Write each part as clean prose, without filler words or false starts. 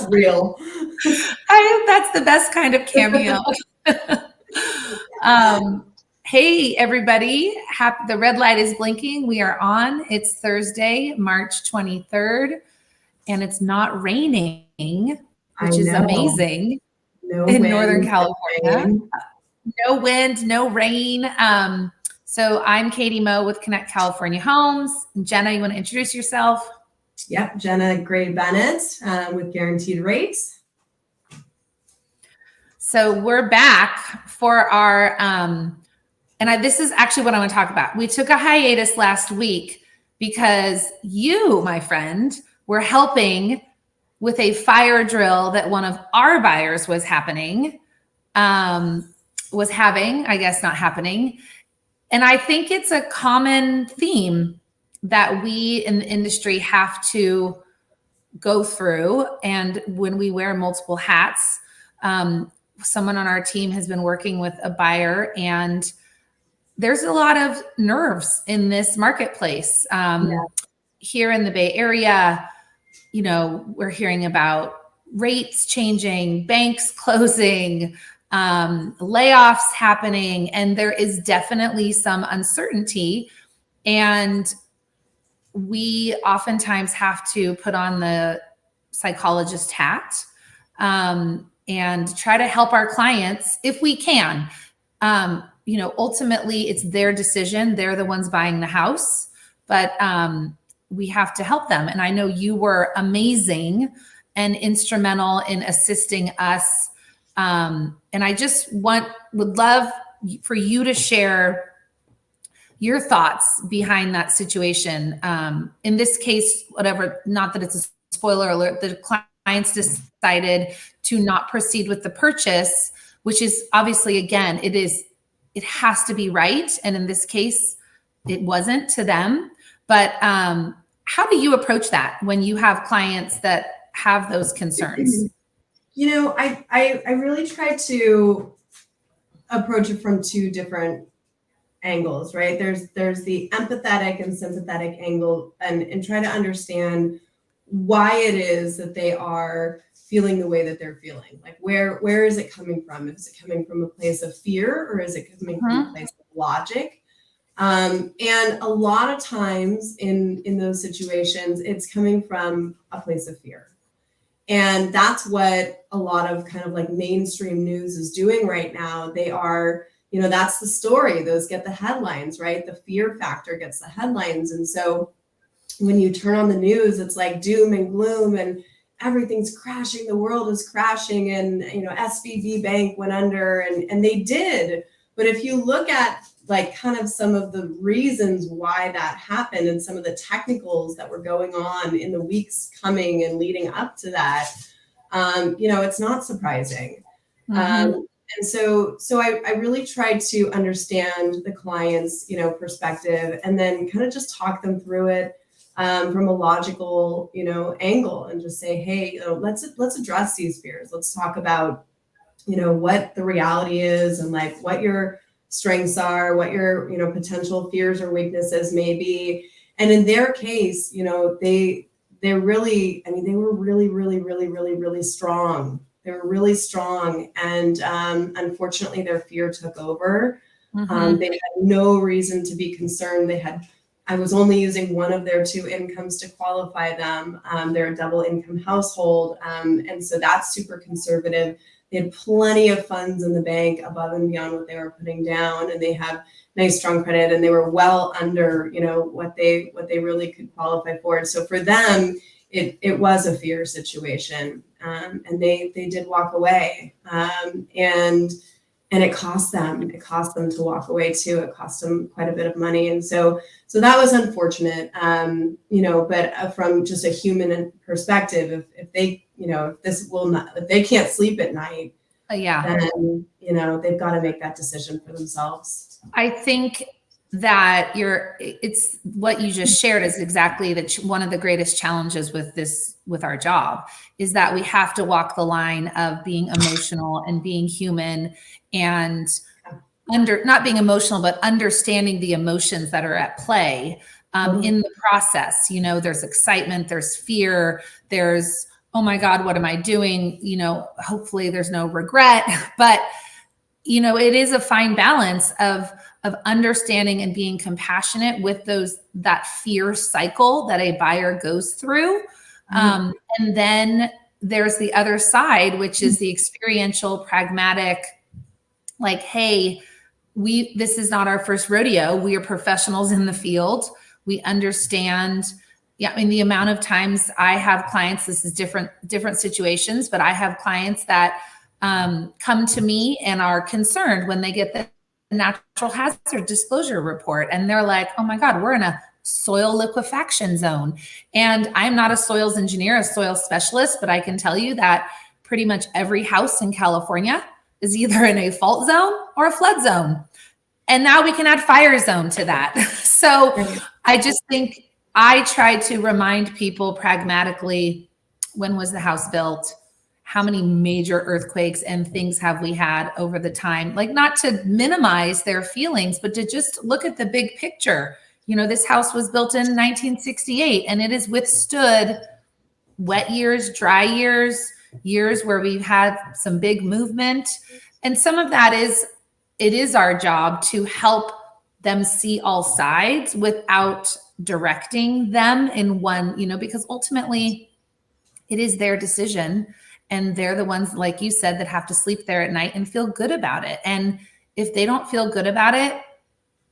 was real. That's the best kind of cameo. Hey, everybody. The red light is blinking. We are on. It's Thursday, March 23rd, and it's not raining, which is amazing in Northern California. No wind, no rain. So I'm Katie Moe with Connect California Homes. Jenna, you want to introduce yourself? Yep, Jenna Gray Bennett with Guaranteed Rates. So we're back for our, this is actually what I want to talk about. We took a hiatus last week because you, my friend, were helping with a fire drill that one of our buyers was having. And I think it's a common theme that we in the industry have to go through. And when we wear multiple hats, someone on our team has been working with a buyer, and there's a lot of nerves in this marketplace. Here in the Bay Area, we're hearing about rates changing, banks closing, layoffs happening, and there is definitely some uncertainty. And we oftentimes have to put on the psychologist hat and try to help our clients if we can. Ultimately, it's their decision. They're the ones buying the house, but we have to help them. And I know you were amazing and instrumental in assisting us. And I just would love for you to share your thoughts behind that situation. In this case, whatever, not that it's a spoiler alert, the clients decided to not proceed with the purchase, which is obviously, again, it has to be right. And in this case, it wasn't to them. But how do you approach that when you have clients that have those concerns? I really try to approach it from two different angles, right? There's the empathetic and sympathetic angle, and try to understand why it is that they are feeling the way that they're feeling. Like where is it coming from? Is it coming from a place of fear, or is it coming from a place of logic? And a lot of times in those situations, it's coming from a place of fear. And that's what a lot of kind of like mainstream news is doing right now. They are, that's the story. Those get the headlines, right? The fear factor gets the headlines. And so when you turn on the news, it's like doom and gloom and everything's crashing. The world is crashing. And, SVB Bank went under, and they did. But if you look at like kind of some of the reasons why that happened and some of the technicals that were going on in the weeks coming and leading up to that, it's not surprising. And so I really tried to understand the client's, perspective, and then kind of just talk them through it from a logical, angle, and just say, hey, let's address these fears. Let's talk about, what the reality is, and like what your strengths are, what your, potential fears or weaknesses may be. And in their case, they were really, really strong. They were really strong. And unfortunately, their fear took over. They had no reason to be concerned. I was only using one of their two incomes to qualify them. They're a double income household. And so that's super conservative. They had plenty of funds in the bank above and beyond what they were putting down, and they have nice, strong credit, and they were well under, what they really could qualify for. And so for them, it was a fear situation, and they did walk away, and it cost them to walk away too. It cost them quite a bit of money, and so that was unfortunate, But from just a human perspective, if they if they can't sleep at night, then they've got to make that decision for themselves. I think that it's what you just shared is exactly one of the greatest challenges with our job, is that we have to walk the line of being emotional and being human, and not being emotional, but understanding the emotions that are at play in the process. There's excitement, there's fear, there's oh my God, what am I doing? Hopefully there's no regret, but it is a fine balance of understanding and being compassionate with that fear cycle that a buyer goes through. And then there's the other side, which is the experiential, pragmatic, like, hey, this is not our first rodeo. We are professionals in the field. We understand. Yeah, I mean, the amount of times I have clients, this is different situations, but I have clients that come to me and are concerned when they get the natural hazard disclosure report. And they're like, oh my God, we're in a soil liquefaction zone. And I'm not a soils engineer, a soil specialist, but I can tell you that pretty much every house in California is either in a fault zone or a flood zone. And now we can add fire zone to that. So I just think I try to remind people pragmatically, when was the house built? How many major earthquakes and things have we had over the time? Like, not to minimize their feelings, but to just look at the big picture. This house was built in 1968 and it has withstood wet years, dry years where we've had some big movement. And some of that it is our job to help them see all sides without directing them in one, because ultimately it is their decision. And they're the ones, like you said, that have to sleep there at night and feel good about it. And if they don't feel good about it,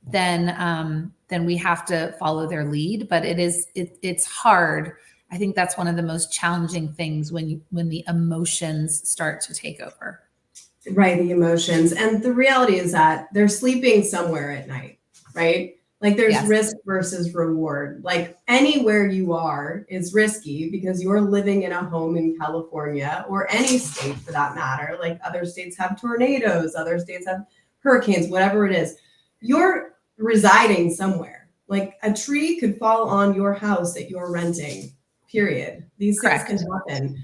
then we have to follow their lead. But it's hard. I think that's one of the most challenging things when the emotions start to take over. Right, the emotions. And the reality is that they're sleeping somewhere at night, right? Like, there's risk versus reward. Like, anywhere you are is risky because you're living in a home in California, or any state for that matter. Like, other states have tornadoes, other states have hurricanes, whatever it is. You're residing somewhere. Like, a tree could fall on your house that you're renting, period. These things can happen.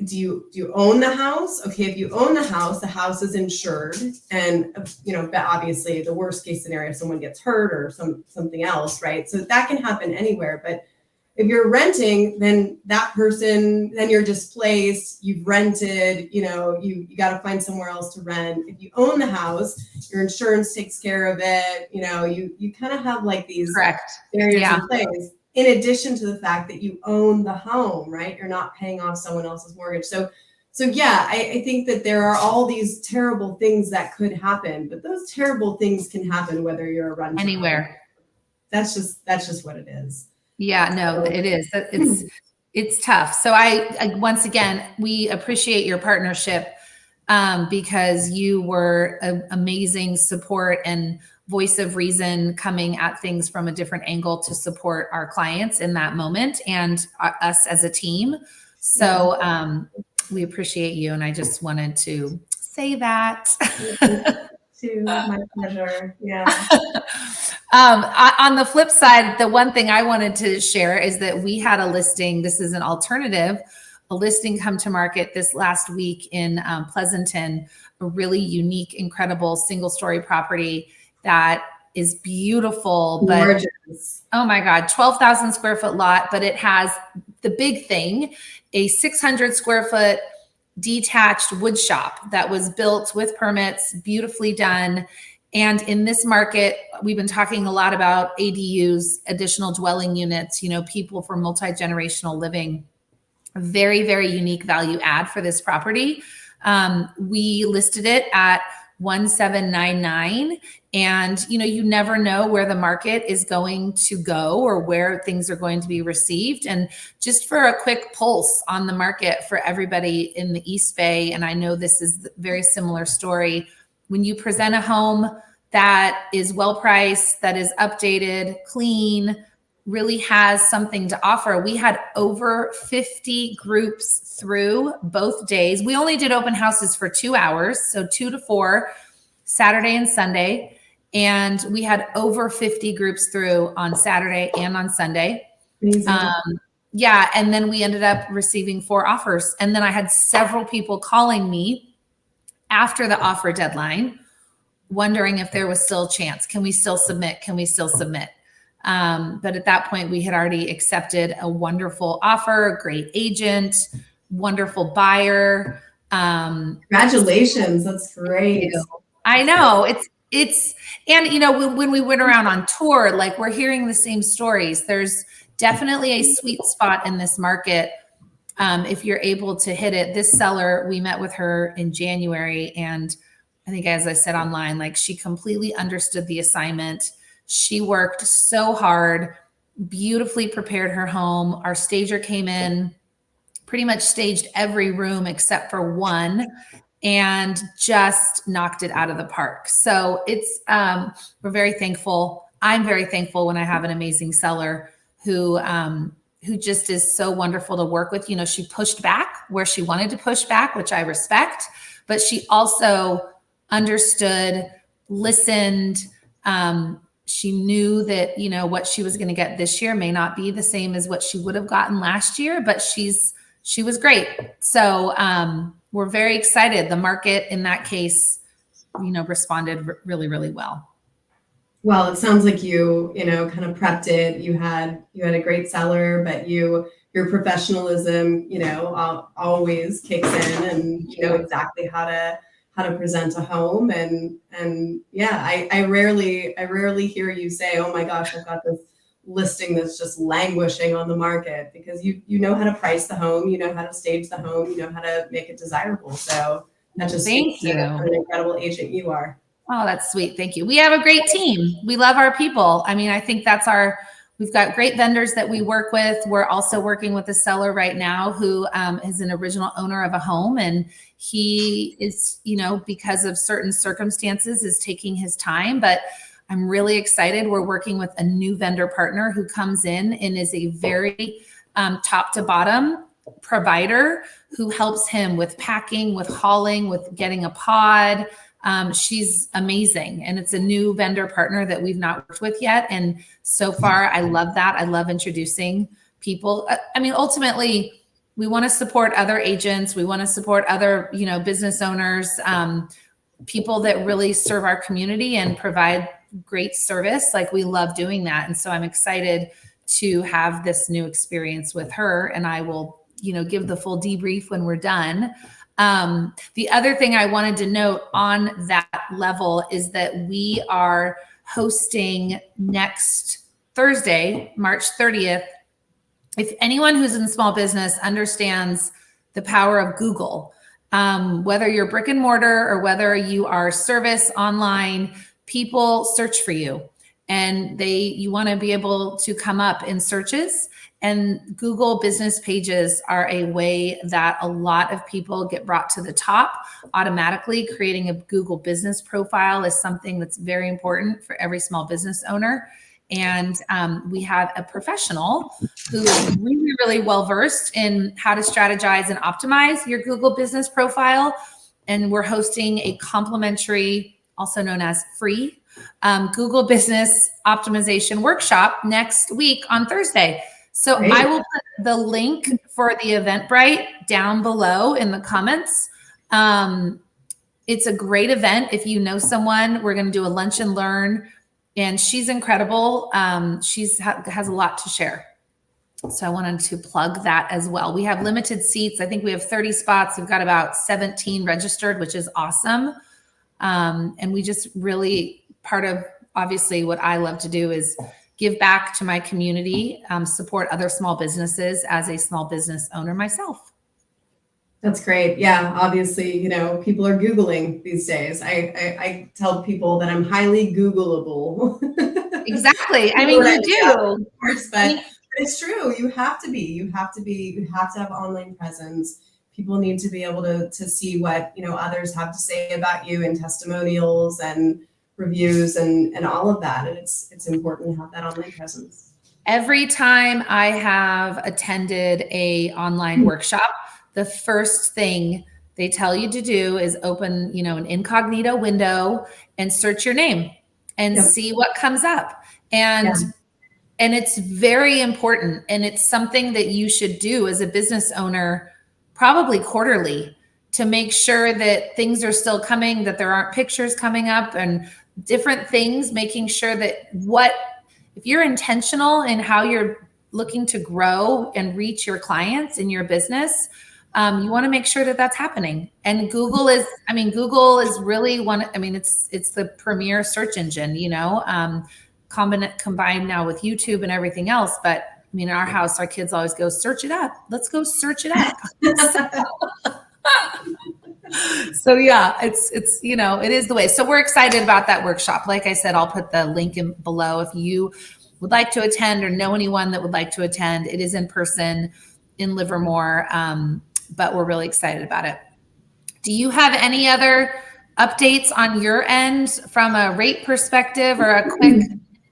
Do you own the house? Okay, if you own the house is insured, and but obviously the worst case scenario, someone gets hurt or something else, right? So that can happen anywhere. But if you're renting, then you're displaced, you've rented, you got to find somewhere else to rent. If you own the house, your insurance takes care of it. You kind of have like these barriers in place. In addition to the fact that you own the home, right? You're not paying off someone else's mortgage. So yeah, I think that there are all these terrible things that could happen, but those terrible things can happen whether you're a renter. Anywhere. That's just what it is. Yeah, no, it is. It's tough. So I once again, we appreciate your partnership because you were an amazing support and voice of reason, coming at things from a different angle to support our clients in that moment and us as a team. So we appreciate you. And I just wanted to say that. My pleasure. Yeah. On the flip side, the one thing I wanted to share is that we had a listing. This is an alternative. A listing come to market this last week in Pleasanton, a really unique, incredible single-story property that is beautiful, but gorgeous. Oh my God, 12,000 square foot lot, but it has the big thing, a 600 square foot detached wood shop that was built with permits, beautifully done. And in this market, we've been talking a lot about ADUs, additional dwelling units, people for multi-generational living. A very, very unique value add for this property. We listed it at 1,799. And, you never know where the market is going to go or where things are going to be received. And just for a quick pulse on the market for everybody in the East Bay, and I know this is a very similar story, when you present a home that is well priced, that is updated, clean, really has something to offer. We had over 50 groups through both days. We only did open houses for 2 hours, so 2 to 4, Saturday and Sunday. And we had over 50 groups through on Saturday and on Sunday. And then we ended up receiving 4 offers. And then I had several people calling me after the offer deadline, wondering if there was still a chance. Can we still submit? Can we still submit? But at that point, we had already accepted a wonderful offer, great agent, wonderful buyer. Congratulations. That's great. I know and you know, when we went around on tour, like we're hearing the same stories. There's definitely a sweet spot in this market. If you're able to hit it. This seller, we met with her in January, and I think, as I said online, like she completely understood the assignment. She worked so hard, beautifully prepared her home. Our stager came in, pretty much staged every room except for one, and just knocked it out of the park. So it's we're very thankful. I'm very thankful when I have an amazing seller who just is so wonderful to work with. You know, she pushed back where she wanted to push back, which I respect, but she also understood, listened. She knew that, you know, what she was going to get this year may not be the same as what she would have gotten last year, but she was great. So we're very excited. The market in that case, you know, responded really, really well. Well, it sounds like you know, kind of prepped it. You had a great seller, but your professionalism, you know, always kicks in, and you know exactly how to present a home. And yeah, I rarely hear you say, "Oh my gosh, I've got this listing that's just languishing on the market," because you know how to price the home, you know how to stage the home, you know how to make it desirable. So that just speaks to what an incredible agent you are. Oh, that's sweet. Thank you. We have a great team. We love our people. I mean, I think we've got great vendors that we work with. We're also working with a seller right now who is an original owner of a home. And he is, you know, because of certain circumstances, is taking his time. But I'm really excited. We're working with a new vendor partner who comes in and is a very top to bottom provider who helps him with packing, with hauling, with getting a pod. She's amazing. And it's a new vendor partner that we've not worked with yet. And so far, I love that. I love introducing people. I mean, ultimately, we want to support other agents. We want to support other, you know, business owners, people that really serve our community and provide great service. Like, we love doing that. And so I'm excited to have this new experience with her. And I will, you know, give the full debrief when we're done. The other thing I wanted to note on that level is that we are hosting next Thursday, March 30th. If anyone who's in small business understands the power of Google, whether you're brick and mortar or whether you are service online, people search for you, and you want to be able to come up in searches. And Google business pages are a way that a lot of people get brought to the top automatically. Creating a Google business profile is something that's very important for every small business owner. And we have a professional who is really, really well-versed in how to strategize and optimize your Google business profile. And we're hosting a complimentary, also known as free, Google business optimization workshop next week on Thursday. So great. I will put the link for the Eventbrite down below in the comments. It's a great event. If you know someone, we're going to do a lunch and learn, and she's incredible. She's has a lot to share. So I wanted to plug that as well. We have limited seats. I think we have 30 spots. We've got about 17 registered, which is awesome. And we just really, part of obviously what I love to do is give back to my community, support other small businesses as a small business owner myself. That's great. Yeah, obviously, you know, people are Googling these days. I tell people that I'm highly Googleable. Exactly. I mean, you do. Of course, but it's true. You have to have online presence. People need to be able to see what, you know, others have to say about you, and testimonials and reviews and all of that. And it's important to have that online presence. Every time I have attended a online workshop, the first thing they tell you to do is open, you know, an incognito window and search your name and see what comes up. And it's very important. And it's something that you should do as a business owner, probably quarterly, to make sure that things are still coming, that there aren't pictures coming up and different things, making sure that if you're intentional in how you're looking to grow and reach your clients in your business, you want to make sure that that's happening. And Google is really it's the premier search engine, combined now with YouTube and everything else. But I mean, in our house, our kids always go, search it up. Let's go search it up. So yeah, it's it is the way. So we're excited about that workshop. Like I said, I'll put the link in below if you would like to attend or know anyone that would like to attend. It is in person in Livermore, but we're really excited about it. Do you have any other updates on your end from a rate perspective or a quick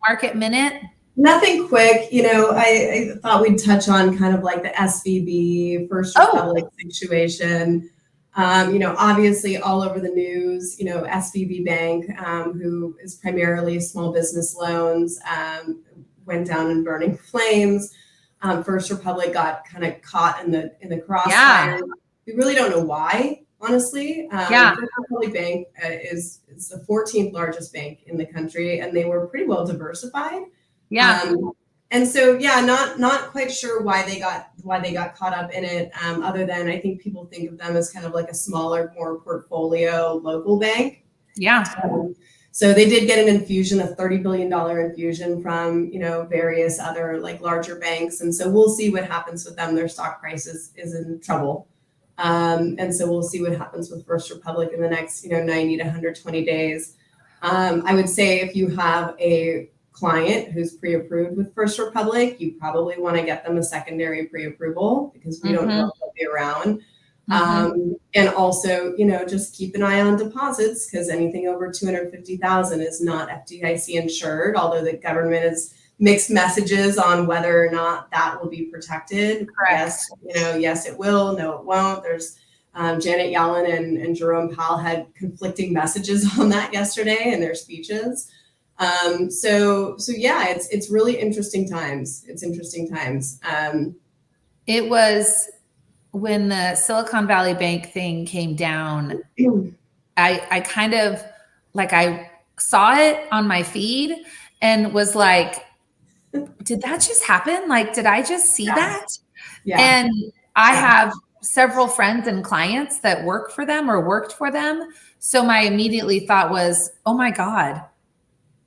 market minute? Nothing quick. I thought we'd touch on kind of like the SVB, First Republic situation. Obviously all over the news, SVB Bank, who is primarily small business loans, went down in burning flames. First Republic got kind of caught in the crossfire. We really don't know why, honestly. First Republic Bank is the 14th largest bank in the country, and they were pretty well diversified. And so, not quite sure why they got caught up in it. Other than I think people think of them as kind of like a smaller, more portfolio local bank. So they did get an infusion, a $30 billion infusion from various other like larger banks, and so we'll see what happens with them. Their stock price is in trouble, and so we'll see what happens with First Republic in the next 90 to 120 days. I would say if you have a client who's pre-approved with First Republic, you probably want to get them a secondary pre-approval because we don't know if they'll be around. And also, just keep an eye on deposits because anything over 250,000 is not FDIC insured, although the government has mixed messages on whether or not that will be protected. Correct. Yes, it will. No, it won't. There's Janet Yellen and Jerome Powell had conflicting messages on that yesterday in their speeches. So yeah, it's really interesting times. It's interesting times. It was when the Silicon Valley Bank thing came down, I kind of I saw it on my feed and was like, did that just happen? Like, did I just see that? And I have several friends and clients that work for them or worked for them. So my immediately thought was, oh my God.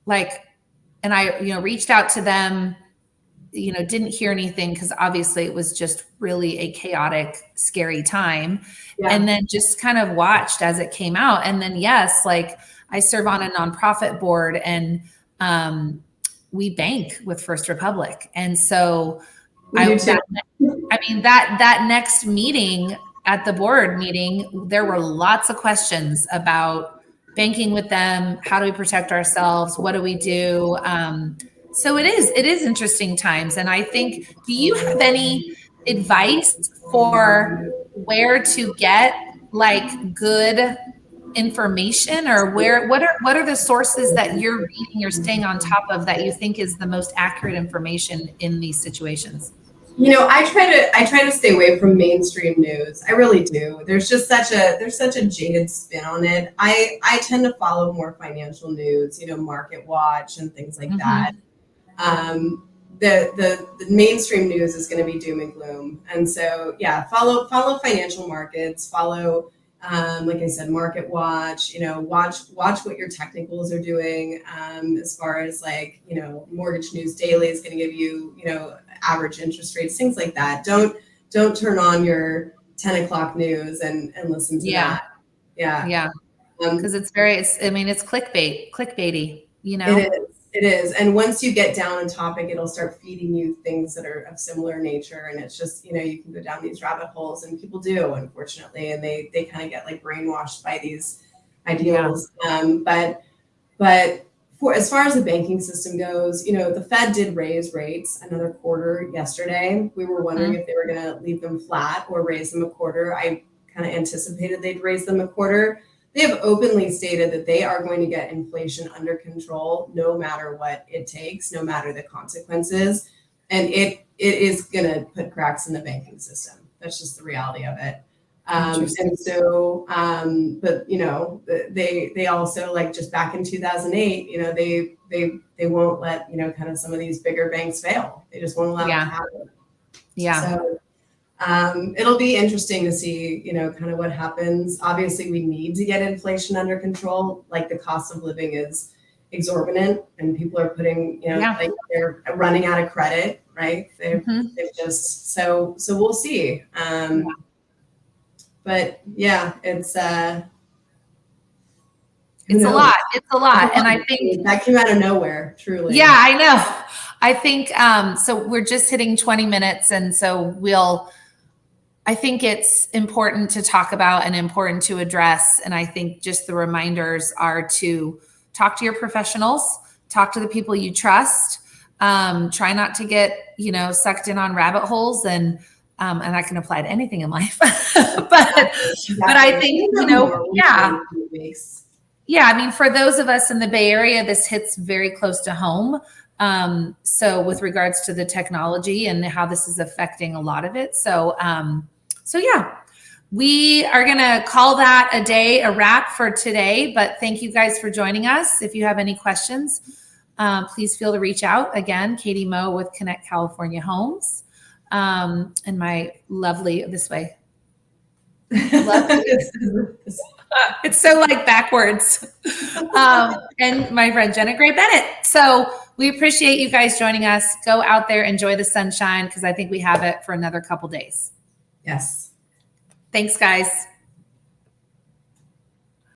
And I, reached out to them, didn't hear anything because obviously it was just really a chaotic, scary time. And then just kind of watched as it came out. And then, yes, I serve on a nonprofit board and we bank with First Republic. And so that next meeting at the board meeting, there were lots of questions about banking with them. How do we protect ourselves? What do we do? So it is interesting times. And I think, do you have any advice for where to get good information or what are the sources that you're reading or staying on top of that you think is the most accurate information in these situations? I try to stay away from mainstream news. I really do. There's such a jaded spin on it. I tend to follow more financial news, Market Watch and things like that. The mainstream news is going to be doom and gloom. And so, follow financial markets, follow, like I said, Market Watch, watch what your technicals are doing. As far as Mortgage News Daily is going to give you, average interest rates, things like that. Don't turn on your 10 o'clock news and listen to that. Because it's clickbaity, It is. And once you get down a topic, it'll start feeding you things that are of similar nature. And it's just, you can go down these rabbit holes, and people do, unfortunately, and they kind of get brainwashed by these ideals. But as far as the banking system goes, the Fed did raise rates another quarter yesterday. We were wondering if they were going to leave them flat or raise them a quarter. I kind of anticipated they'd raise them a quarter. They have openly stated that they are going to get inflation under control, no matter what it takes, no matter the consequences. And it is going to put cracks in the banking system. That's just the reality of it. And so, but they also just back in 2008, they they won't let, kind of some of these bigger banks fail. They just won't allow it to happen. Yeah. So it'll be interesting to see, kind of what happens. Obviously, we need to get inflation under control. Like the cost of living is exorbitant, and people are putting, like they're running out of credit, right? They've just so we'll see. But yeah, it's a lot. It's a lot, and I think that came out of nowhere. Truly. Yeah, I know. I think so. We're just hitting 20 minutes, and so I think it's important to talk about and important to address. And I think just the reminders are to talk to your professionals, talk to the people you trust, try not to get, sucked in on rabbit holes, and that can apply to anything in life. but I think, yeah, I mean, for those of us in the Bay Area, this hits very close to home. So with regards to the technology and how this is affecting a lot of it. So yeah, we are going to call that a wrap for today, but thank you guys for joining us. If you have any questions, please feel to reach out. Again, Katie Moe with Connect California Homes, and my lovely this way. It's so like backwards. And my friend Jenna Gray Bennett. So we appreciate you guys joining us. Go out there, enjoy the sunshine, because I think we have it for another couple days. Yes. Thanks, guys.